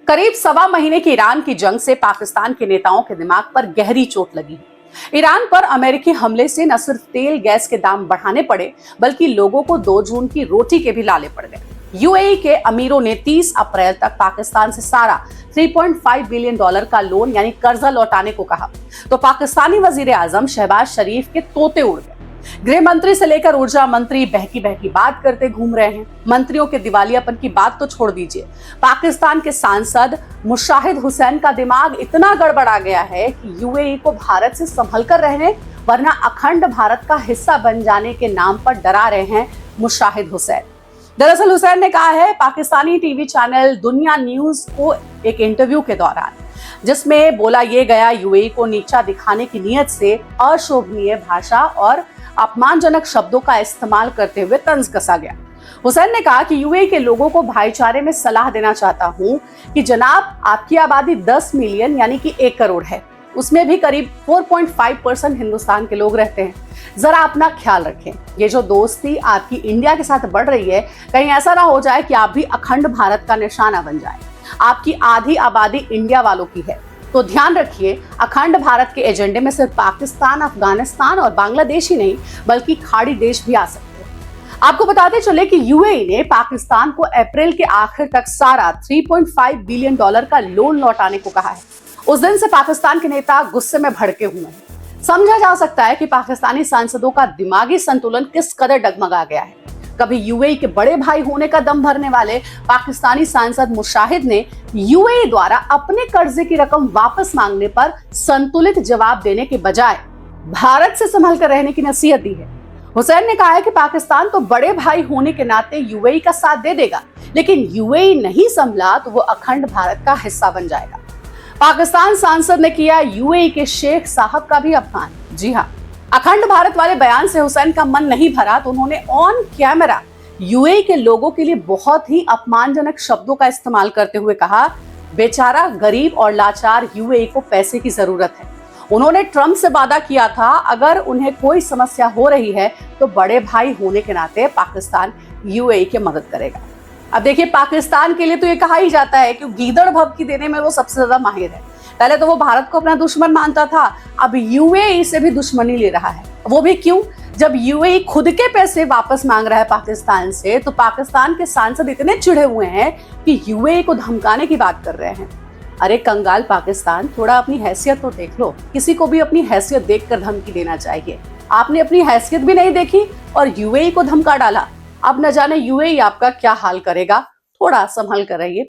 करीब सवा महीने की ईरान की जंग से पाकिस्तान के नेताओं के दिमाग पर गहरी चोट लगी है। ईरान पर अमेरिकी हमले से न सिर्फ तेल गैस के दाम बढ़ाने पड़े, बल्कि लोगों को 2 जून की रोटी के भी लाले पड़ गए। यूएई के अमीरों ने 30 अप्रैल तक पाकिस्तान से सारा $3.5 बिलियन का लोन यानी कर्जा लौटाने को कहा, तो पाकिस्तानी वजीर आजम शहबाज शरीफ के तोते उड़ गए। गृह मंत्री से लेकर ऊर्जा मंत्री बहकी बहकी बात करते घूम रहे हैं। मंत्रियों के दिवालियापन की बात तो छोड़ दीजिए, पाकिस्तान के सांसद मुशाहिद हुसैन का दिमाग इतना गड़बड़ा गया है कि यूएई को भारत से संभल कर रहने, वरना अखंड भारत का हिस्सा बन जाने के नाम पर डरा रहे हैं मुशाहिद हुसैन। दरअसल हुसैन ने कहा है पाकिस्तानी टीवी चैनल दुनिया न्यूज को एक इंटरव्यू के दौरान, जिसमें बोला ये गया यूएई को नीचा दिखाने की नीयत से अशोभनीय भाषा और अपमानजनक शब्दों का इस्तेमाल करते हुए तंज कसा गया। हुसैन ने कहा कि यूएई के लोगों को भाईचारे में सलाह देना चाहता हूं कि जनाब, आपकी आबादी 10 मिलियन यानी कि 1 करोड़ है, उसमें भी करीब 4.5% हिंदुस्तान के लोग रहते हैं। जरा अपना ख्याल रखें। ये जो दोस्ती आपकी इंडिया के साथ बढ़ रही है, कहीं ऐसा ना हो जाए कि आप भी अखंड भारत का निशाना बन जाए। आपकी आधी आबादी इंडिया वालों की है, तो ध्यान रखिए, अखंड भारत के एजेंडे में सिर्फ पाकिस्तान, अफगानिस्तान और बांग्लादेश ही नहीं, बल्कि खाड़ी देश भी आ सकते हैं। आपको बताते चले कि यूएई ने पाकिस्तान को अप्रैल के आखिर तक सारा $3.5 बिलियन का लोन लौटाने को कहा है। उस दिन से पाकिस्तान के नेता गुस्से में भड़के हुए हैं। समझा जा सकता है कि पाकिस्तानी सांसदों का दिमागी संतुलन किस कदर डगमगा गया है। कभी यूएई के बड़े भाई होने का दम भरने वाले पाकिस्तानी सांसद मुशाहिद ने यूएई द्वारा अपने कर्जे की रकम वापस मांगने पर संतुलित जवाब देने के बजाय भारत से संभल कर रहने की नसीहत दी है। हुसैन ने कहा है कि पाकिस्तान तो बड़े भाई होने के नाते यूएई का साथ दे देगा, लेकिन यूएई नहीं संभला तो वो अखंड भारत का हिस्सा बन जाएगा। पाकिस्तान सांसद ने किया यूएई के शेख साहब का भी अपमान। जी हाँ, अखंड भारत वाले बयान से हुसैन का मन नहीं भरा तो उन्होंने ऑन कैमरा यूएई के लोगों के लिए बहुत ही अपमानजनक शब्दों का इस्तेमाल करते हुए कहा, बेचारा गरीब और लाचार यूएई को पैसे की जरूरत है। उन्होंने ट्रंप से वादा किया था अगर उन्हें कोई समस्या हो रही है तो बड़े भाई होने के नाते पाकिस्तान यूएई की मदद करेगा। अब देखिए, पाकिस्तान के लिए तो ये कहा ही जाता है कि गीदड़ भभकी देने में वो सबसे ज्यादा माहिर है। पहले तो वो भारत को अपना दुश्मन मानता था, अब यूएई से भी दुश्मनी ले रहा है। वो भी क्यों? जब यूएई खुद के पैसे वापस मांग रहा है पाकिस्तान से, तो पाकिस्तान के सांसद इतने चिढ़े हुए हैं कि यूएई को धमकाने की बात कर रहे हैं। अरे कंगाल पाकिस्तान, थोड़ा अपनी हैसियत तो देख लो। किसी को भी अपनी हैसियत देखकर धमकी देना चाहिए। आपने अपनी हैसियत भी नहीं देखी और यूएई को धमका डाला। अब न जाने यूएई आपका क्या हाल करेगा। थोड़ा संभल कर रहिए।